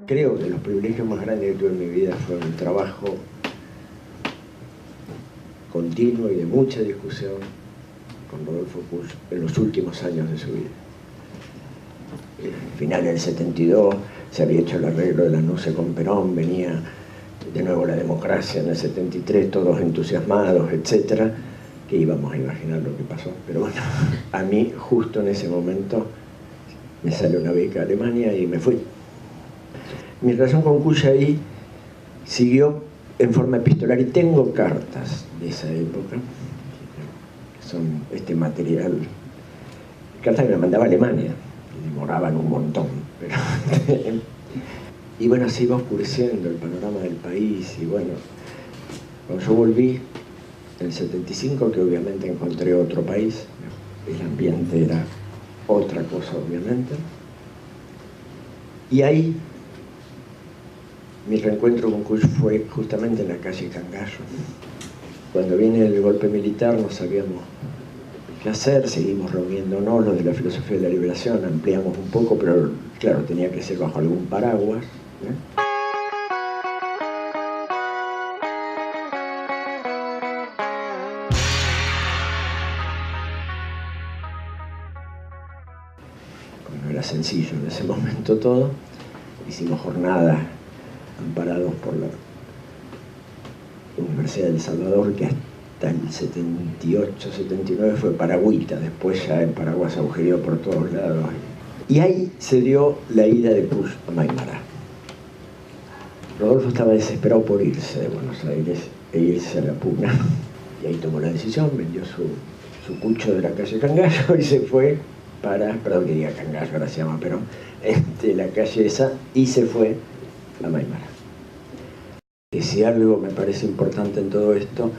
creo que los privilegios más grandes que tuve en mi vida fue un trabajo continuo y de mucha discusión con Rodolfo Kusch en los últimos años de su vida. Al final del 72 se había hecho el arreglo de la NUCE con Perón, venía de nuevo la democracia en el 73, todos entusiasmados, etcétera, que íbamos a imaginar lo que pasó. Pero bueno, a mí justo en ese momento me salió una beca a Alemania y me fui. Mi relación con Kusch ahí siguió en forma epistolar y tengo cartas de esa época, que son este material, cartas que me mandaba a Alemania, que demoraban un montón, pero y bueno, se iba oscureciendo el panorama del país. Y bueno, cuando yo volví en el 75, que obviamente encontré otro país, el ambiente era otra cosa obviamente, y ahí mi reencuentro con Kusch fue justamente en la calle Cangallo. Cuando viene el golpe militar no sabíamos qué hacer, seguimos reuniéndonos, los de la filosofía de la liberación, ampliamos un poco, pero claro, tenía que ser bajo algún paraguas, ¿eh? No era sencillo en ese momento todo. Hicimos jornadas amparados por la Universidad de El Salvador, que hasta el 78, 79 fue paragüita, después ya el paraguas se agujereó por todos lados. Y ahí se dio la ida de Kusch a Maimará. Rodolfo estaba desesperado por irse de Buenos Aires e irse a la Puna. Y ahí tomó la decisión, vendió su cucho de la calle Cangallo y se fue para, perdón que diga Cangallo, ahora se llama Perón, la calle esa, y se fue a Maimará. Y si algo me parece importante en todo esto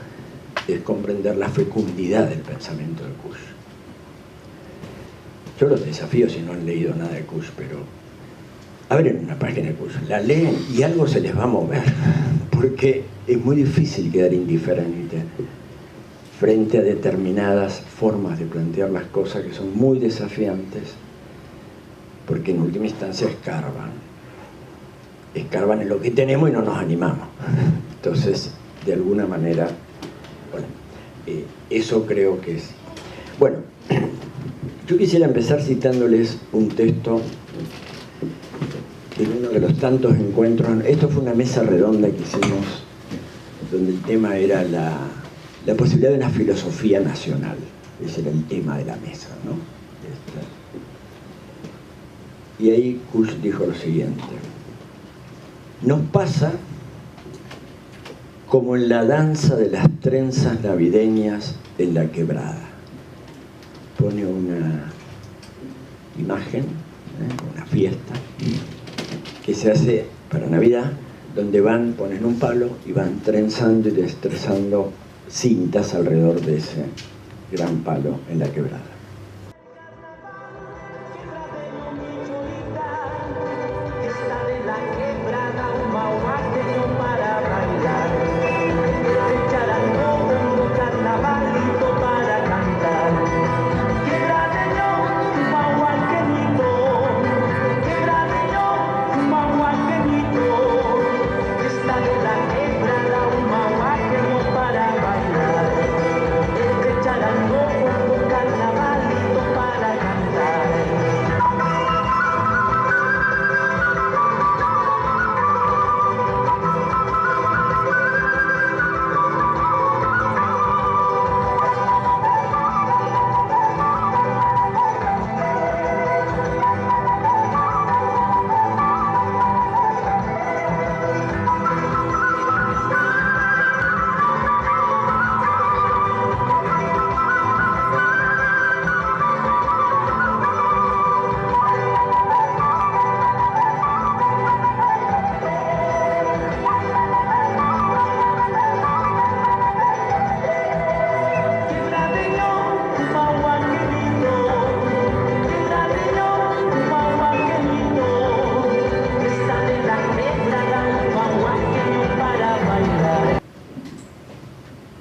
es comprender la fecundidad del pensamiento de Kusch. Yo los desafío si no han leído nada de Kusch, pero abren una página de Kusch, la leen y algo se les va a mover, porque es muy difícil quedar indiferente frente a determinadas formas de plantear las cosas que son muy desafiantes, porque en última instancia escarban en lo que tenemos y no nos animamos. Entonces, de alguna manera, bueno, eso creo que es. Bueno, yo quisiera empezar citándoles un texto en uno de los tantos encuentros. Esto fue una mesa redonda que hicimos, donde el tema era la posibilidad de una filosofía nacional. Ese era el tema de la mesa, ¿no? Y ahí Kusch dijo lo siguiente: nos pasa como en la danza de las trenzas navideñas en la quebrada. Pone una imagen, una fiesta que se hace para Navidad, donde ponen un palo y van trenzando y destrezando cintas alrededor de ese gran palo en la quebrada.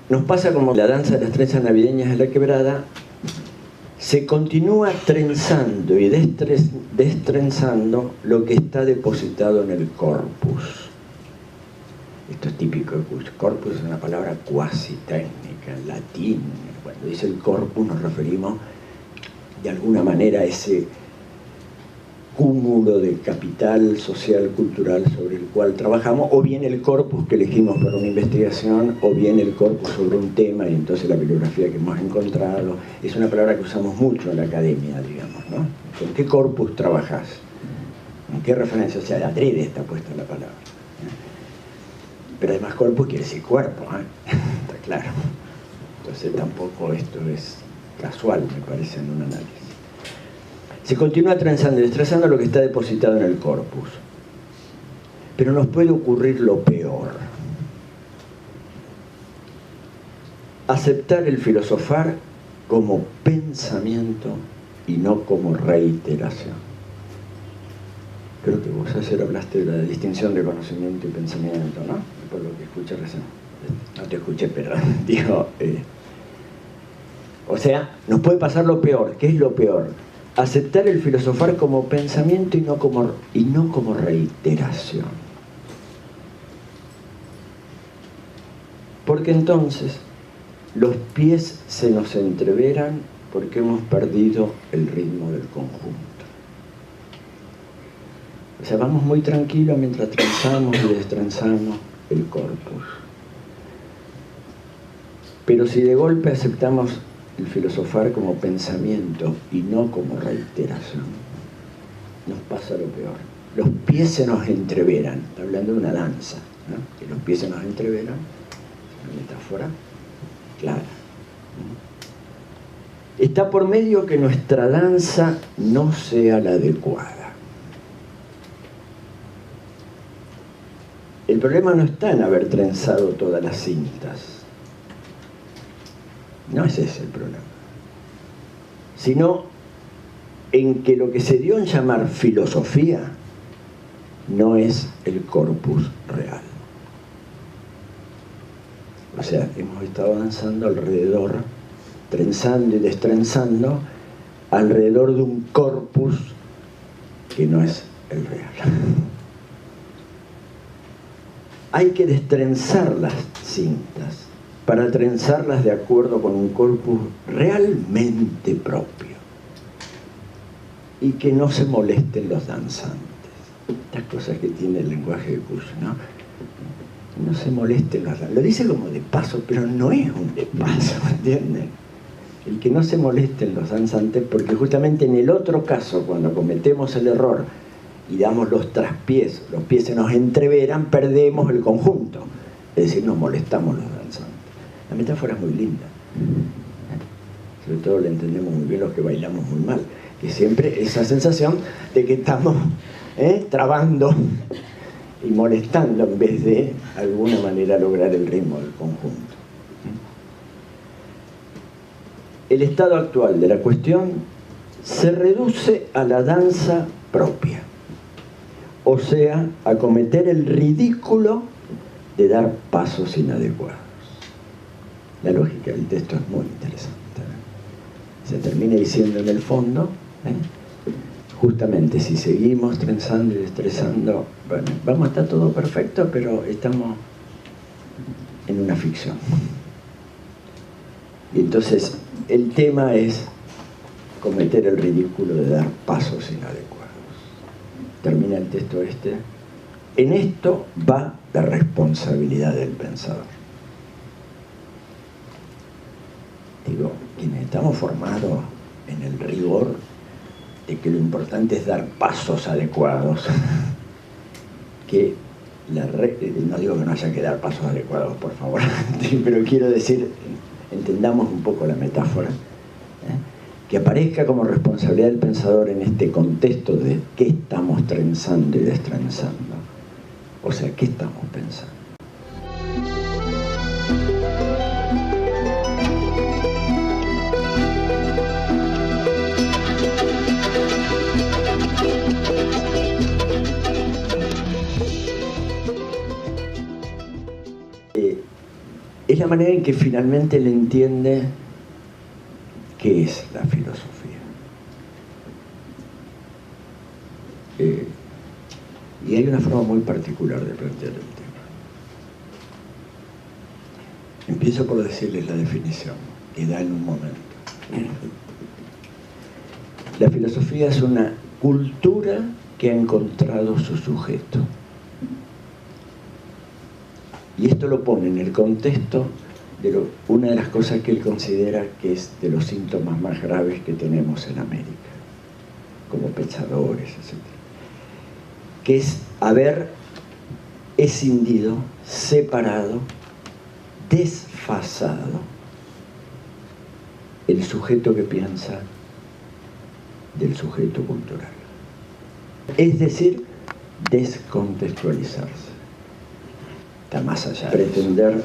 Nos pasa como la danza de las trenzas navideñas en la quebrada, se continúa trenzando y destrenzando lo que está depositado en el corpus. Esto es típico de Kusch. Corpus es una palabra cuasi técnica, en latín. Cuando dice el corpus nos referimos de alguna manera a ese cúmulo de capital social, cultural sobre el cual trabajamos, o bien el corpus que elegimos para una investigación, o bien el corpus sobre un tema, y entonces la bibliografía que hemos encontrado. Es una palabra que usamos mucho en la academia, digamos, ¿no? ¿Con qué corpus trabajás? ¿En qué referencia? O sea, adrede está puesta la palabra. Pero además corpus quiere decir cuerpo, ¿eh? Está claro. Entonces tampoco esto es casual, me parece, en un análisis. Se continúa trenzando y destrenzando lo que está depositado en el corpus. Pero nos puede ocurrir lo peor. Aceptar el filosofar como pensamiento y no como reiteración. Creo que vos ayer hablaste de la distinción de conocimiento y pensamiento, ¿no? Por lo que escuché recién. No te escuché, pero digo... o sea, nos puede pasar lo peor. ¿Qué es lo peor? Aceptar el filosofar como pensamiento y no como reiteración. Porque entonces los pies se nos entreveran porque hemos perdido el ritmo del conjunto. O sea, vamos muy tranquilos mientras trenzamos y destrenzamos el corpus. Pero si de golpe aceptamos el filosofar como pensamiento y no como reiteración, nos pasa lo peor. Los pies se nos entreveran. Está hablando de una danza, ¿no? Que los pies se nos entreveran, es una metáfora clara. Está por medio que nuestra danza no sea la adecuada. El problema no está en haber trenzado todas las cintas. No es ese el problema. Sino en que lo que se dio en llamar filosofía no es el corpus real. O sea, hemos estado avanzando alrededor, trenzando y destrenzando, alrededor de un corpus que no es el real. Hay que destrenzar las cintas para trenzarlas de acuerdo con un corpus realmente propio y que no se molesten los danzantes. Estas cosas que tiene el lenguaje de Kusch, ¿no? No se molesten los danzantes. Lo dice como de paso, pero no es un de paso, ¿entienden? El que no se molesten los danzantes, porque justamente en el otro caso, cuando cometemos el error y damos los traspiés, los pies se nos entreveran, perdemos el conjunto. Es decir, nos molestamos los danzantes. La metáfora es muy linda. Sobre todo la entendemos muy bien los que bailamos muy mal. Que siempre esa sensación de que estamos trabando y molestando en vez de, de alguna manera, lograr el ritmo del conjunto. El estado actual de la cuestión se reduce a la danza propia. O sea, a cometer el ridículo de dar pasos inadecuados. La lógica del texto es muy interesante. Se termina diciendo en el fondo, justamente si seguimos trenzando y destrenzando, bueno, vamos a estar todo perfecto, pero estamos en una ficción. Y entonces el tema es cometer el ridículo de dar pasos inadecuados. Termina el texto este. En esto va la responsabilidad del pensador. Digo, quienes estamos formados en el rigor de que lo importante es dar pasos adecuados, que no digo que no haya que dar pasos adecuados, por favor, pero quiero decir, entendamos un poco la metáfora, que aparezca como responsabilidad del pensador en este contexto de qué estamos trenzando y destrenzando. O sea, ¿qué estamos pensando? Es la manera en que finalmente él entiende ¿qué es la filosofía? Y hay una forma muy particular de plantear el tema. Empiezo por decirles la definición que da en un momento. La filosofía es una cultura que ha encontrado su sujeto. Y esto lo pone en el contexto de una de las cosas que él considera que es de los síntomas más graves que tenemos en América, como pensadores, etc. Que es haber escindido, separado, desfasado el sujeto que piensa del sujeto cultural. Es decir, descontextualizarse. Está más allá. Pretender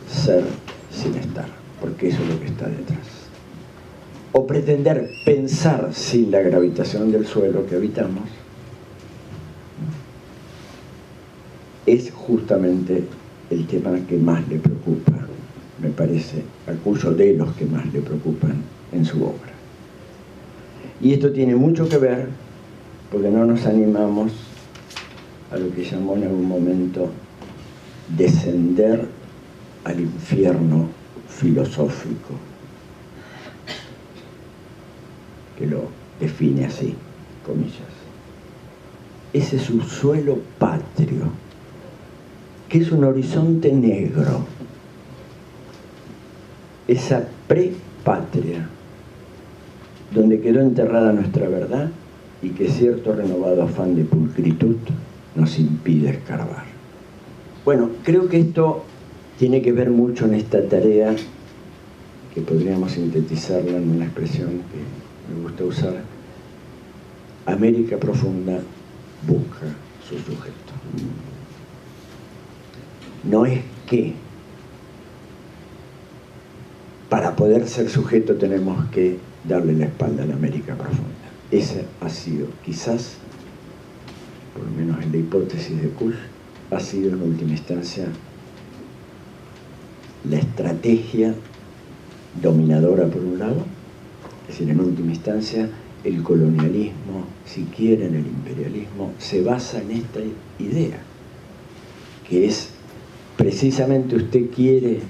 ser sin estar, porque eso es lo que está detrás. O pretender pensar sin la gravitación del suelo que habitamos es justamente el tema que más le preocupa, me parece, acuso de los que más le preocupan en su obra. Y esto tiene mucho que ver porque no nos animamos a lo que llamó en algún momento descender al infierno filosófico, que lo define así, comillas. Ese subsuelo patrio, que es un horizonte negro, esa prepatria, donde quedó enterrada nuestra verdad y que cierto renovado afán de pulcritud nos impide escarbar. Bueno, creo que esto tiene que ver mucho en esta tarea, que podríamos sintetizarla en una expresión que me gusta usar. América profunda busca su sujeto. No es que para poder ser sujeto tenemos que darle la espalda a la América profunda. Esa ha sido, quizás, por lo menos en la hipótesis de Kusch, ha sido en última instancia la estrategia dominadora por un lado, es decir, en última instancia el colonialismo, si quieren el imperialismo, se basa en esta idea, que es precisamente usted quiere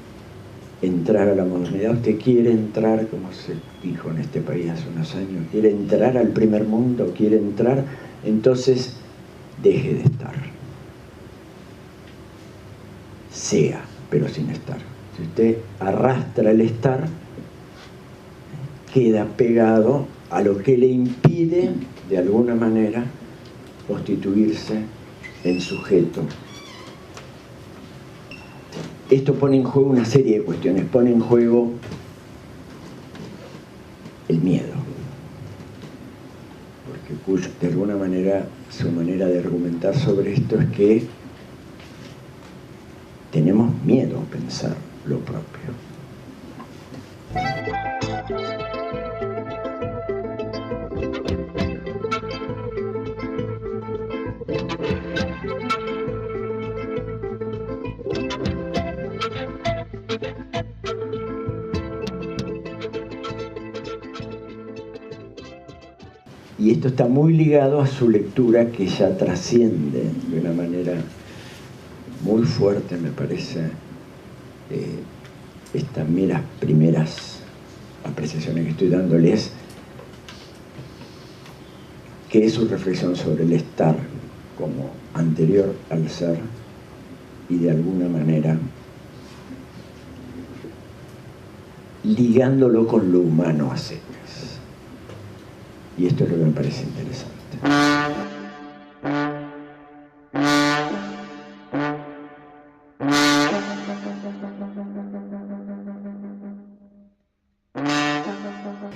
entrar a la modernidad, usted quiere entrar, como se dijo en este país hace unos años, quiere entrar al primer mundo, quiere entrar, entonces deje de estar. Sea, pero sin estar. Si usted arrastra el estar, queda pegado a lo que le impide, de alguna manera, constituirse en sujeto. Esto pone en juego una serie de cuestiones, pone en juego el miedo. Porque Kusch, de alguna manera, su manera de argumentar sobre esto es que tenemos miedo a pensar lo propio. Y esto está muy ligado a su lectura, que ya trasciende de una manera muy fuerte, me parece, estas primeras apreciaciones que estoy dándoles, que es su reflexión sobre el estar como anterior al ser y de alguna manera ligándolo con lo humano a secas. Y esto es lo que me parece interesante.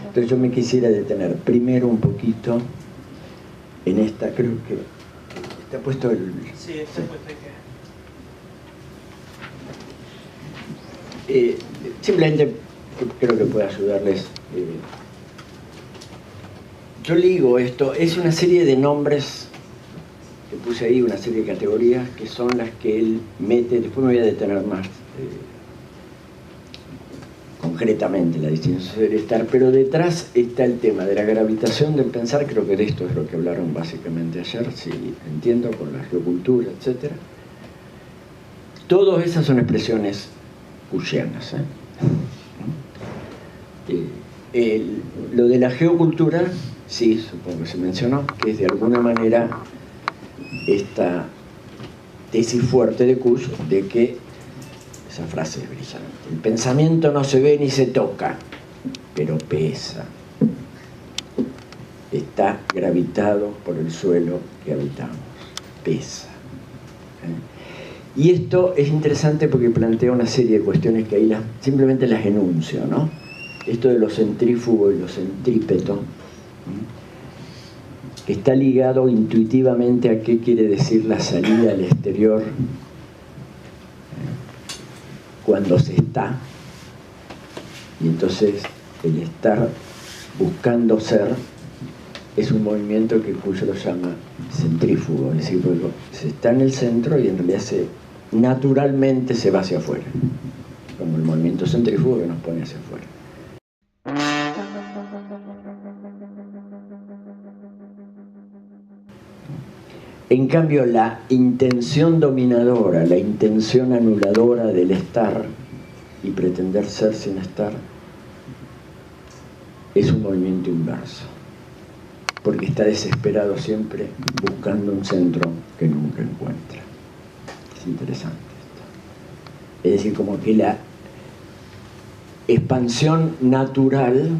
Entonces yo me quisiera detener primero un poquito en esta, creo que está puesto el... Sí, está puesto aquí. Simplemente creo que puede ayudarles. Yo ligo esto, es una serie de nombres que puse ahí, una serie de categorías que son las que él mete, después me voy a detener más concretamente la distinción del estar, pero detrás está el tema de la gravitación del pensar. Creo que de esto es lo que hablaron básicamente ayer, si entiendo, con la geocultura, etc. Todas esas son expresiones cushianas. Lo de la geocultura, sí, supongo que se mencionó, que es de alguna manera esta tesis fuerte de Kush de que, esa frase es brillante, el pensamiento no se ve ni se toca, pero pesa, está gravitado por el suelo que habitamos, pesa. Y esto es interesante porque plantea una serie de cuestiones que ahí simplemente las enuncio, ¿no? Esto de lo centrífugo y lo centrípeto, que está ligado intuitivamente a qué quiere decir la salida al exterior cuando se está, y entonces el estar buscando ser es un movimiento que Kush lo llama centrífugo, es decir, porque se está en el centro y en realidad naturalmente se va hacia afuera, como el movimiento centrífugo que nos pone hacia afuera. En cambio, la intención dominadora, la intención anuladora del estar y pretender ser sin estar, es un movimiento inverso, porque está desesperado siempre buscando un centro que nunca encuentra. Es interesante esto. Es decir, como que la expansión natural,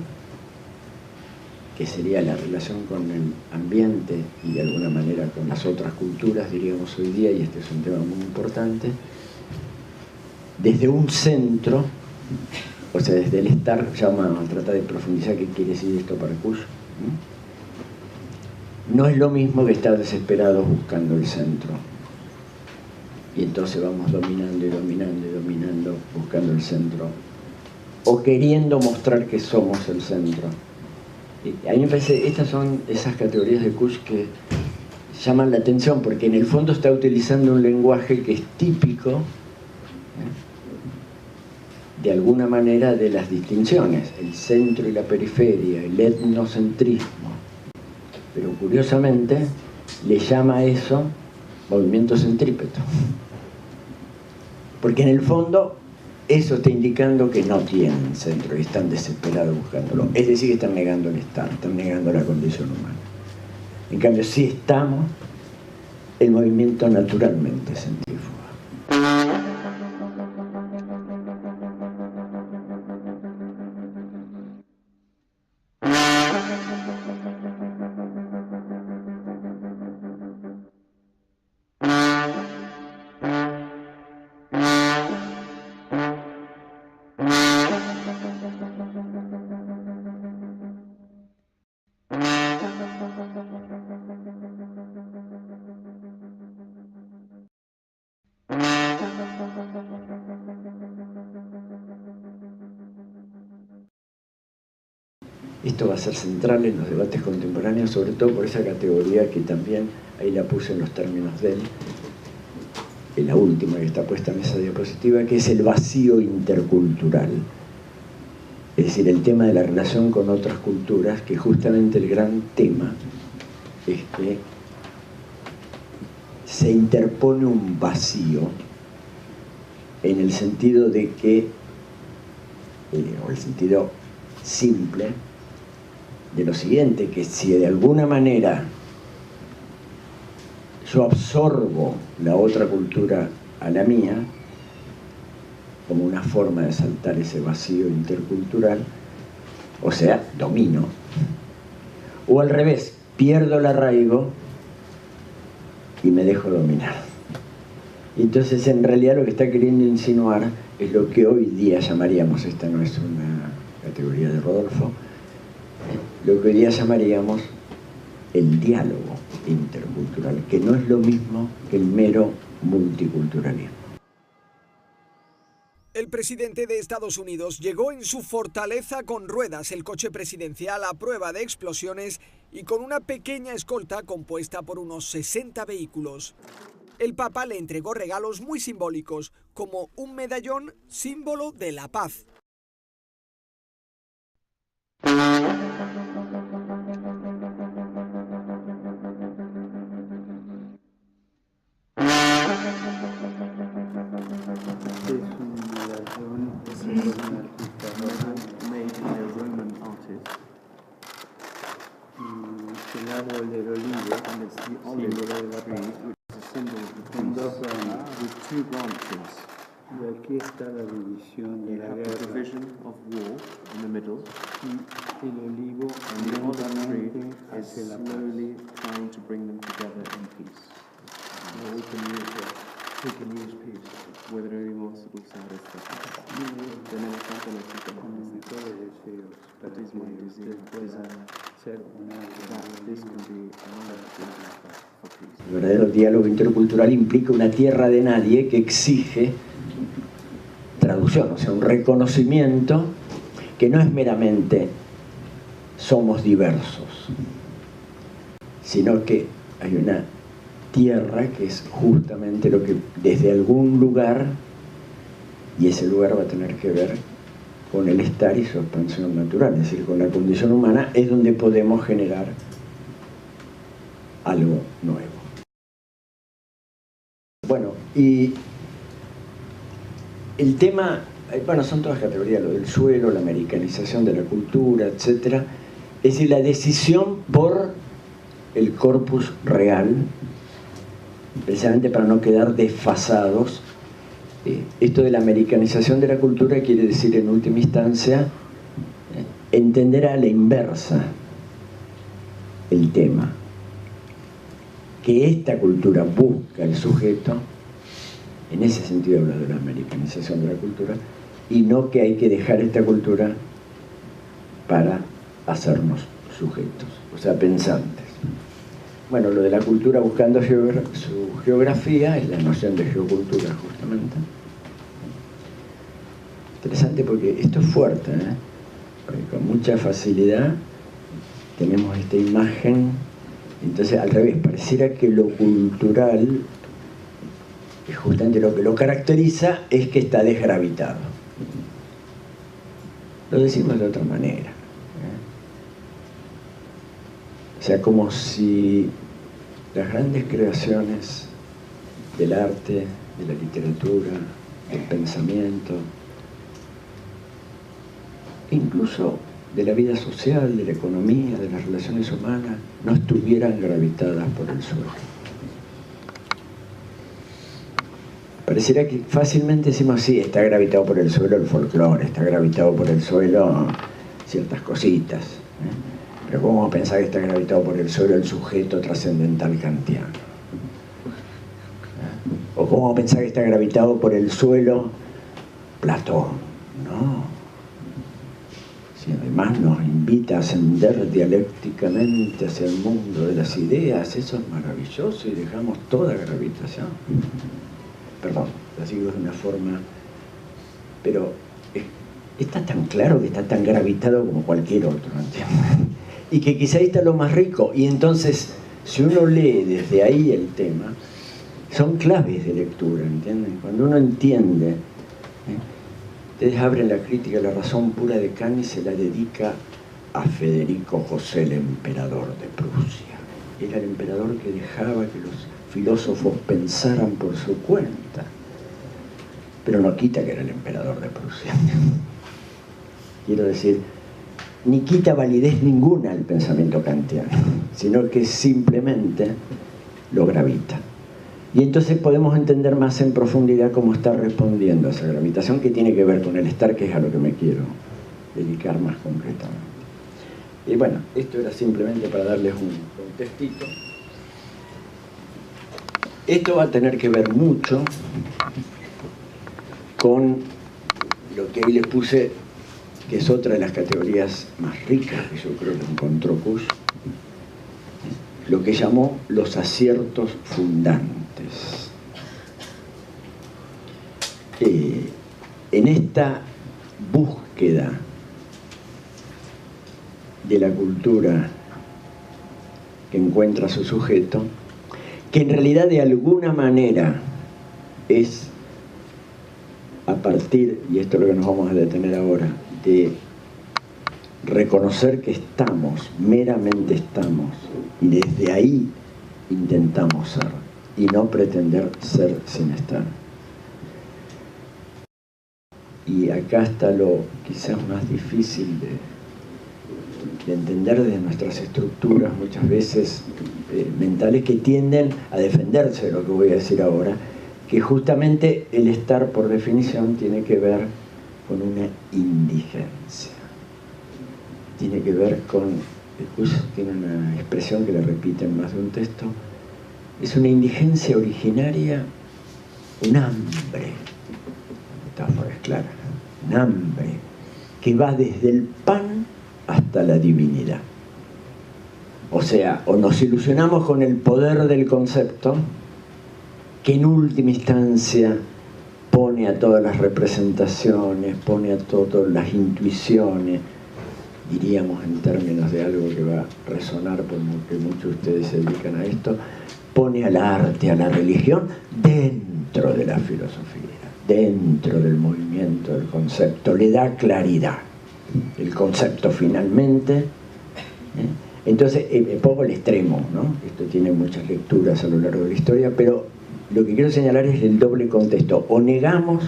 que sería la relación con el ambiente y de alguna manera con las otras culturas, diríamos hoy día, y este es un tema muy importante, desde un centro, o sea, desde el estar, ya vamos a tratar de profundizar qué quiere decir esto para Kush, no es lo mismo que estar desesperados buscando el centro. Y entonces vamos dominando y dominando y dominando, buscando el centro, o queriendo mostrar que somos el centro. A mí me parece, estas son esas categorías de Kush que llaman la atención, porque en el fondo está utilizando un lenguaje que es típico, de alguna manera, de las distinciones, el centro y la periferia, el etnocentrismo. Pero curiosamente le llama a eso movimiento centrípeto. Porque en el fondo eso está indicando que no tienen centro y están desesperados buscándolo. Es decir, que están negando el estar, están negando la condición humana. En cambio, si estamos, el movimiento naturalmente centrífugo. Esto va a ser central en los debates contemporáneos, sobre todo por esa categoría que también, ahí la puse en los términos de él, en la última que está puesta en esa diapositiva, que es el vacío intercultural. Es decir, el tema de la relación con otras culturas, que justamente el gran tema es que se interpone un vacío en el sentido de que, o el sentido simple, de lo siguiente, que si de alguna manera yo absorbo la otra cultura a la mía, como una forma de saltar ese vacío intercultural, o sea, domino, o al revés, pierdo el arraigo y me dejo dominar. Y entonces en realidad lo que está queriendo insinuar es lo que hoy día llamaríamos, esta no es una categoría de Rodolfo, lo que hoy día llamaríamos el diálogo intercultural, que no es lo mismo que el mero multiculturalismo. El presidente de Estados Unidos llegó en su Fortaleza con ruedas, el coche presidencial a prueba de explosiones y con una pequeña escolta compuesta por unos 60 vehículos. El Papa le entregó regalos muy simbólicos, como un medallón símbolo de la paz. El árbol del olivo, símbolo de la paz, with two branches. y aquí está la división de You la have the guerra. division of war in the middle, Y el olivo and the olive tree lentamente is hace la paz. slowly trying to bring them together in peace. We can use peace. Podremos usar esta paz. Tenemos tanto necesitamos. Con los mejores deseos para That is que my usted pueda desire. ser una That this can be our for peace. El verdadero diálogo intercultural implica una tierra de nadie que exige traducción, o sea, un reconocimiento que no es meramente somos diversos, sino que hay una tierra que es justamente lo que desde algún lugar, y ese lugar va a tener que ver con el estar y su expansión natural, es decir, con la condición humana, es donde podemos generar algo nuevo. Bueno, y el tema, bueno, son todas categorías, lo del suelo, la americanización de la cultura, etc. Es decir, la decisión por el corpus real, precisamente para no quedar desfasados. Esto de la americanización de la cultura quiere decir, en última instancia, entender a la inversa el tema. Que esta cultura busca el sujeto, en ese sentido habla de la americanización de la cultura, y no que hay que dejar esta cultura para hacernos sujetos, o sea, pensantes. Bueno, lo de la cultura buscando su geografía es la noción de geocultura, justamente. Interesante porque esto es fuerte, porque con mucha facilidad tenemos esta imagen. Entonces, al revés, pareciera que lo cultural, justamente lo que lo caracteriza, es que está desgravitado. Lo decimos de otra manera. O sea, como si las grandes creaciones del arte, de la literatura, del pensamiento, incluso de la vida social, de la economía, de las relaciones humanas, no estuvieran gravitadas por el suelo. Pareciera que fácilmente decimos, sí, está gravitado por el suelo el folclore, está gravitado por el suelo ciertas cositas, pero ¿cómo vamos a pensar que está gravitado por el suelo el sujeto trascendental kantiano? ¿O cómo vamos a pensar que está gravitado por el suelo Platón? No. Si además nos invita a ascender dialécticamente hacia el mundo de las ideas, eso es maravilloso y dejamos toda gravitación. Perdón, lo digo de una forma, pero está tan claro que está tan gravitado como cualquier otro, ¿entiendes? Y que quizá ahí está lo más rico, y entonces, si uno lee desde ahí el tema, son claves de lectura, ¿entienden? Cuando uno entiende, ustedes abren la crítica, la razón pura de Kant, y se la dedica a Federico José, el emperador de Prusia. Era el emperador que dejaba que los filósofos pensaran por su cuenta, pero no quita que era el emperador de Prusia. Quiero decir, ni quita validez ninguna al pensamiento kantiano, sino que simplemente lo gravita. Y entonces podemos entender más en profundidad cómo está respondiendo a esa gravitación, que tiene que ver con el estar, que es a lo que me quiero dedicar más concretamente. Y bueno, esto era simplemente para darles un contextito. Esto va a tener que ver mucho con lo que ahí les puse, que es otra de las categorías más ricas que yo creo que encontró Kusch, lo que llamó los aciertos fundantes. En esta búsqueda de la cultura que encuentra su sujeto, que en realidad de alguna manera es a partir, y esto es lo que nos vamos a detener ahora, de reconocer que estamos, meramente estamos, y desde ahí intentamos ser, y no pretender ser sin estar. Y acá está lo quizás más difícil de entender de nuestras estructuras, muchas veces mentales, que tienden a defenderse de lo que voy a decir ahora, que justamente el estar, por definición, tiene que ver con una indigencia. Tiene que ver con, después tiene una expresión que le repiten más de un texto, es una indigencia originaria, un hambre, la metáfora es clara, un hambre que va desde el pan hasta la divinidad. O sea, o nos ilusionamos con el poder del concepto, que en última instancia pone a todas las representaciones, pone a todas las intuiciones, diríamos en términos de algo que va a resonar porque muchos de ustedes se dedican a esto, pone al arte, a la religión, dentro de la filosofía, dentro del movimiento del concepto, le da claridad. El concepto finalmente, entonces pongo el extremo, ¿no? Esto tiene muchas lecturas a lo largo de la historia, pero lo que quiero señalar es el doble contexto. O negamos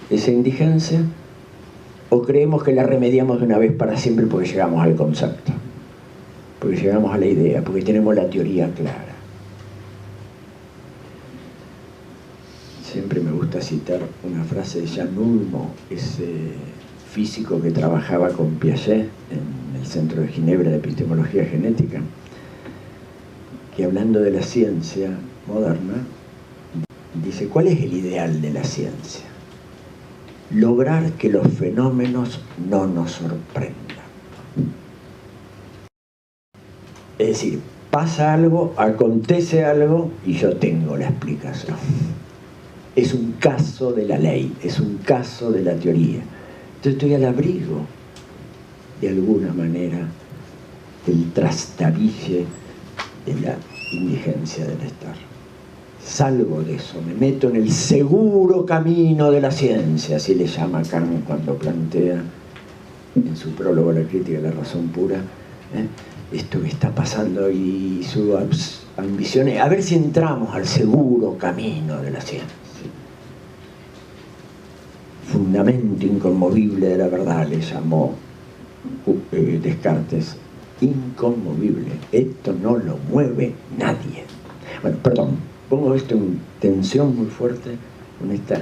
esa indigencia, o creemos que la remediamos de una vez para siempre porque llegamos al concepto, porque llegamos a la idea, porque tenemos la teoría clara. Siempre me gusta citar una frase de Jan Ulmo, ese físico que trabajaba con Piaget en el Centro de Ginebra de Epistemología Genética, que hablando de la ciencia moderna, dice, ¿cuál es el ideal de la ciencia? Lograr que los fenómenos no nos sorprendan. Es decir, pasa algo, acontece algo y yo tengo la explicación. Es un caso de la ley, es un caso de la teoría. Entonces estoy al abrigo, de alguna manera, del trastabille de la indigencia del estar. Salgo de eso, me meto en el seguro camino de la ciencia, así le llama Kant cuando plantea en su prólogo La crítica de la razón pura, esto que está pasando y su ambición es a ver si entramos al seguro camino de la ciencia. Fundamento inconmovible de la verdad le llamó Descartes. Inconmovible, esto no lo mueve nadie. Bueno, perdón, pongo esto en tensión muy fuerte con esta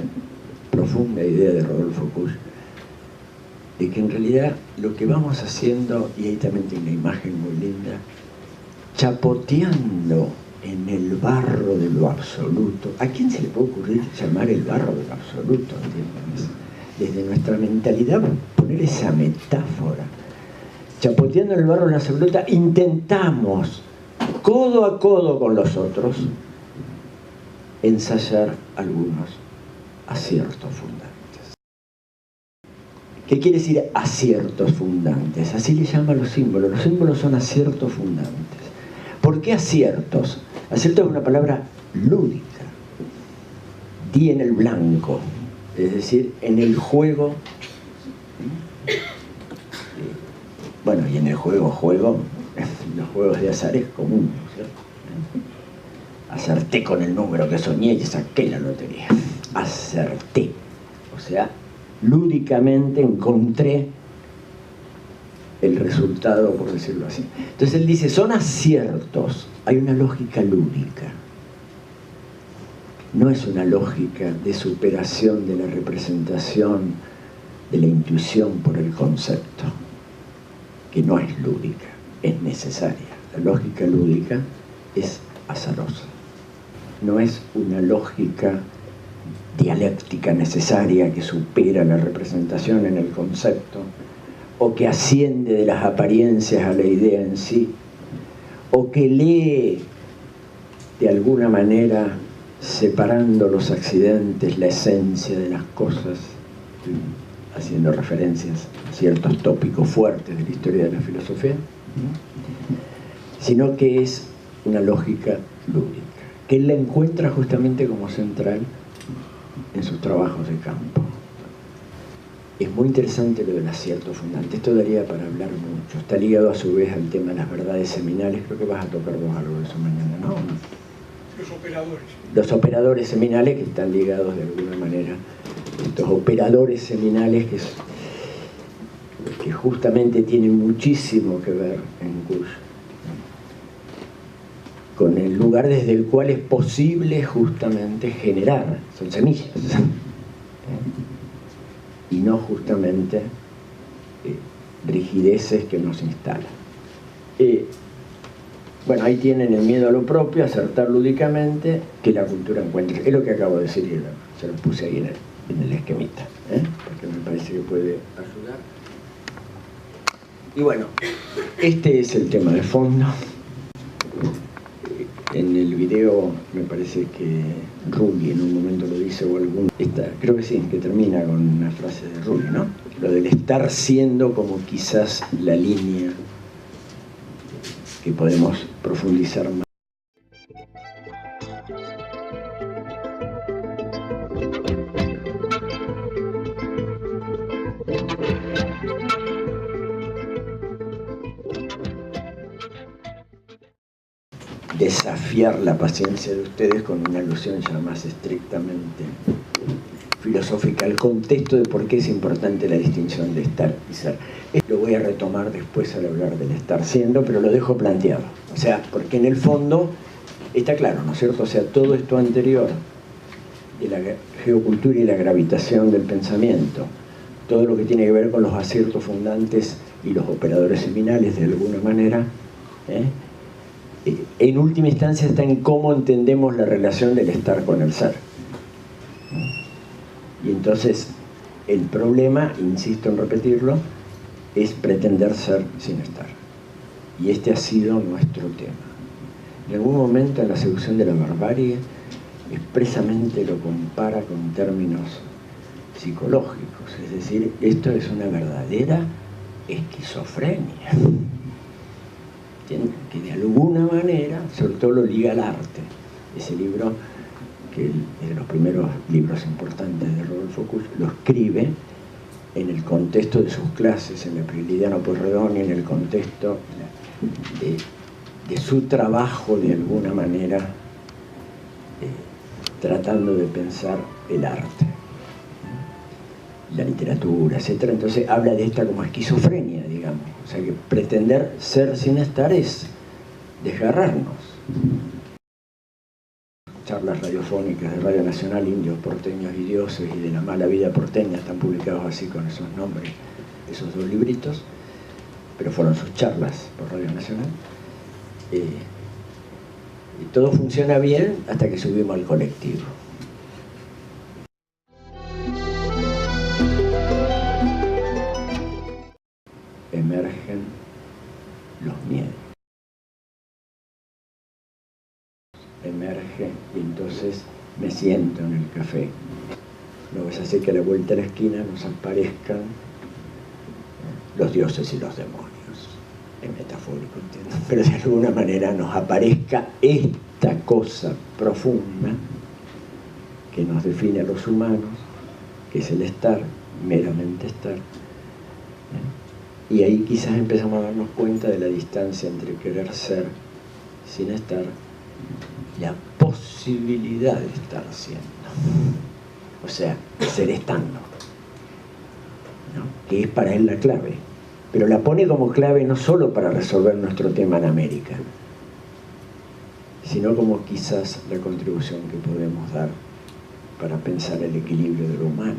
profunda idea de Rodolfo Kusch, de que en realidad lo que vamos haciendo, y ahí también tiene una imagen muy linda, chapoteando en el barro de lo absoluto. ¿A quién se le puede ocurrir llamar el barro de lo absoluto? Desde nuestra mentalidad poner esa metáfora. Chapoteando en el barro de la absoluta, intentamos, codo a codo con los otros, ensayar algunos aciertos fundantes. ¿Qué quiere decir aciertos fundantes? Así le llaman los símbolos. Los símbolos son aciertos fundantes. ¿Por qué aciertos? Acierto es una palabra lúdica. Di en el blanco, es decir, en el juego. Bueno, y en el juego, los juegos de azar es común, ¿cierto? Acerté con el número que soñé y saqué la lotería. Acerté. O sea, lúdicamente encontré el resultado, por decirlo así. Entonces él dice, son aciertos. Hay una lógica lúdica. No es una lógica de superación de la representación, de la intuición por el concepto, que no es lúdica, es necesaria. La lógica lúdica es azarosa. No es una lógica dialéctica necesaria que supera la representación en el concepto, o que asciende de las apariencias a la idea en sí, o que lee de alguna manera, separando los accidentes, la esencia de las cosas, haciendo referencias a ciertos tópicos fuertes de la historia de la filosofía, sino que es una lógica lúdica, que él la encuentra justamente como central en sus trabajos de campo. es muy interesante lo del acierto fundante. Esto daría para hablar mucho. Está ligado a su vez al tema de las verdades seminales. Creo que vas a tocar vos algo de eso mañana, ¿no? Los operadores. Los operadores seminales, que están ligados de alguna manera. Estos operadores seminales que justamente tienen muchísimo que ver en Kush, con el lugar desde el cual es posible justamente generar, son semillas, y no justamente rigideces que nos instalan. Bueno, ahí tienen el miedo a lo propio, acertar lúdicamente, que la cultura encuentre. Es lo que acabo de decir y se lo puse ahí en el esquemita, porque me parece que puede ayudar. Y bueno, este es el tema de fondo. En el video me parece que Rulli en un momento lo dice, o algún... creo que sí, que termina con una frase de Rulli, ¿no? Lo del estar siendo como quizás la línea que podemos profundizar más. Desafiar la paciencia de ustedes con una alusión ya más estrictamente filosófica al contexto de por qué es importante la distinción de estar y ser. Lo voy a retomar después al hablar del estar siendo, pero lo dejo planteado. O sea, porque en el fondo está claro, ¿no es cierto? O sea, todo esto anterior de la geocultura y la gravitación del pensamiento, todo lo que tiene que ver con los aciertos fundantes y los operadores seminales de alguna manera, en última instancia está en cómo entendemos la relación del estar con el ser. Y entonces el problema, insisto en repetirlo, es pretender ser sin estar. Y este ha sido nuestro tema. En algún momento en la seducción de la barbarie expresamente lo compara con términos psicológicos, es decir, esto es una verdadera esquizofrenia, que de alguna manera, sobre todo lo liga al arte. Ese libro, que es de los primeros libros importantes de Rodolfo Kusch, lo escribe en el contexto de sus clases en la Prilidiano Pueyrredón y en el contexto de su trabajo de alguna manera tratando de pensar el arte, la literatura, etc. Entonces habla de esta como esquizofrenia, digamos. O sea que pretender ser sin estar es desgarrarnos. Charlas radiofónicas de Radio Nacional, Indios, Porteños y Dioses, y de la mala vida porteña, están publicados así con esos nombres, esos dos libritos, pero fueron sus charlas por Radio Nacional. Y todo funciona bien hasta que subimos al colectivo. Emergen los miedos. Emerge y entonces me siento en el café. No vas a hacer que a la vuelta de la esquina nos aparezcan los dioses y los demonios. Es metafórico, entiendo, pero de alguna manera nos aparezca esta cosa profunda que nos define a los humanos, que es el estar, meramente estar. Y ahí quizás empezamos a darnos cuenta de la distancia entre querer ser sin estar y la posibilidad de estar siendo. O sea, ser estando, ¿no? Que es para él la clave. Pero la pone como clave no solo para resolver nuestro tema en América, sino como quizás la contribución que podemos dar para pensar el equilibrio de lo humano.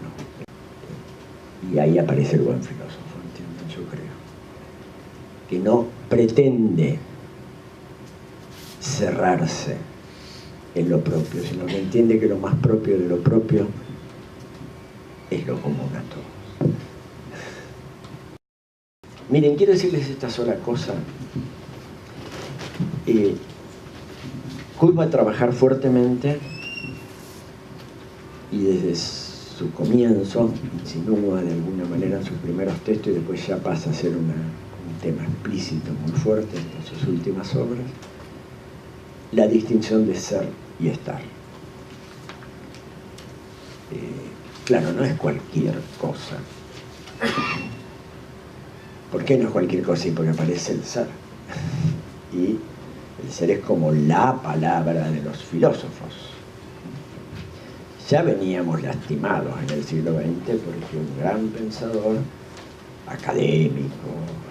Y ahí aparece el buen filósofo, ¿entienden? Yo creo. Que no pretende cerrarse en lo propio, sino que entiende que lo más propio de lo propio es lo común a todos. Miren, quiero decirles esta sola cosa. Kusch va a trabajar fuertemente y desde su comienzo insinúa de alguna manera en sus primeros textos y después ya pasa a ser un tema explícito muy fuerte en sus últimas obras, la distinción de ser y estar. Claro, no es cualquier cosa ¿Por qué no es cualquier cosa? Y porque aparece el ser. Y el ser es como la palabra de los filósofos. Ya veníamos lastimados en el siglo XX porque un gran pensador, académico,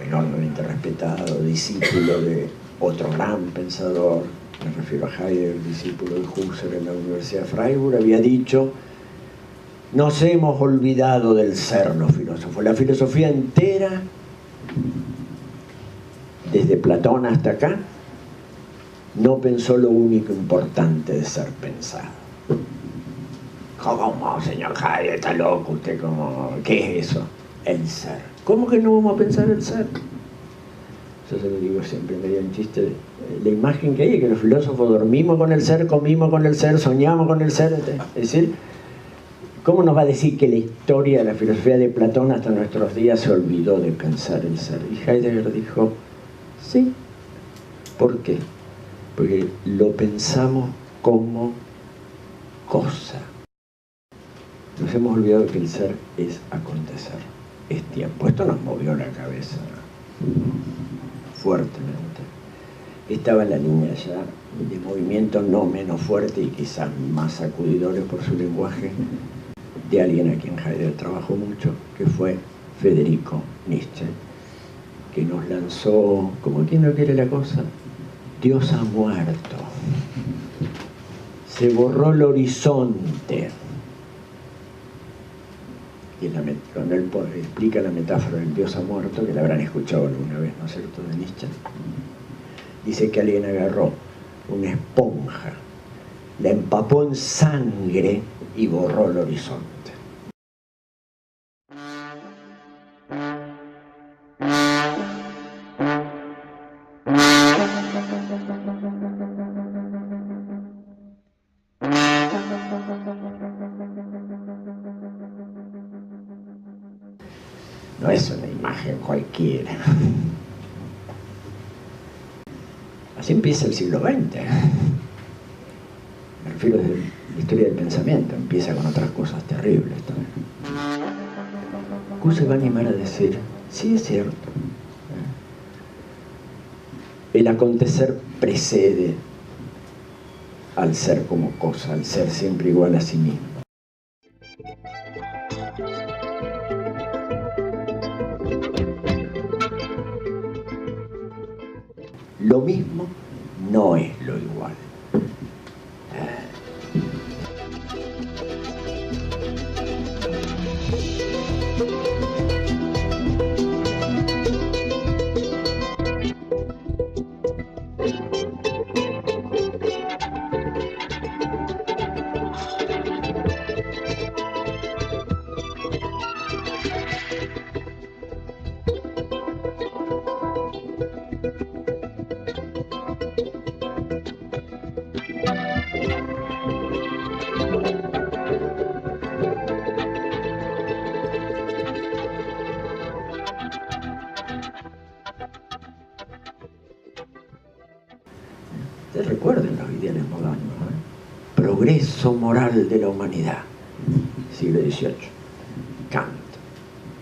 enormemente respetado, discípulo de otro gran pensador, me refiero a Heidegger, discípulo de Husserl en la Universidad de Freiburg, había dicho: nos hemos olvidado del ser los filósofos. La filosofía entera, desde Platón hasta acá, no pensó lo único importante de ser pensado. ¿Cómo, señor Heidegger? ¿Está loco usted? ¿Qué es eso? El ser. ¿Cómo que no vamos a pensar el ser? Yo se lo digo siempre, medio en chiste, la imagen que hay es que los filósofos dormimos con el ser, comimos con el ser, soñamos con el ser. Es decir, ¿cómo nos va a decir que la historia de la filosofía de Platón hasta nuestros días se olvidó de pensar el ser? Y Heidegger dijo, sí. ¿Por qué? Porque lo pensamos como cosa. Nos hemos olvidado que el ser es acontecer, es tiempo. Esto nos movió la cabeza fuertemente. Estaba en la línea ya de movimiento no menos fuerte y quizás más sacudidores por su lenguaje de alguien a quien Heidegger trabajó mucho, que fue Federico Nietzsche, que nos lanzó, como quien no quiere la cosa, Dios ha muerto. Se borró el horizonte. Y cuando él explica la metáfora del Dios ha muerto, que la habrán escuchado alguna vez, ¿no es cierto?, de Nietzsche, dice que alguien agarró una esponja, la empapó en sangre y borró el horizonte. No es una imagen cualquiera. Así empieza el siglo XX. Me refiero a la historia del pensamiento. Empieza con otras cosas terribles también. Q se va a animar a decir, sí, es cierto. El acontecer precede al ser como cosa, al ser siempre igual a sí mismo. Lo mismo no es lo igual. Ustedes recuerden los ideales modernos, ¿eh? Progreso moral de la humanidad, siglo XVIII. Kant,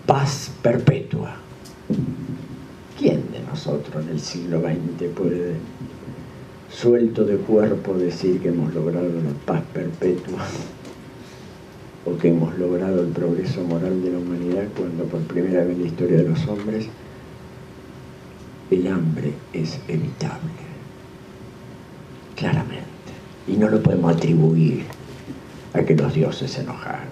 paz perpetua. ¿Quién de nosotros en el siglo XX puede, suelto de cuerpo, decir que hemos logrado la paz perpetua o que hemos logrado el progreso moral de la humanidad cuando por primera vez en la historia de los hombres el hambre es evitable? Claramente. Y no lo podemos atribuir a que los dioses se enojaron.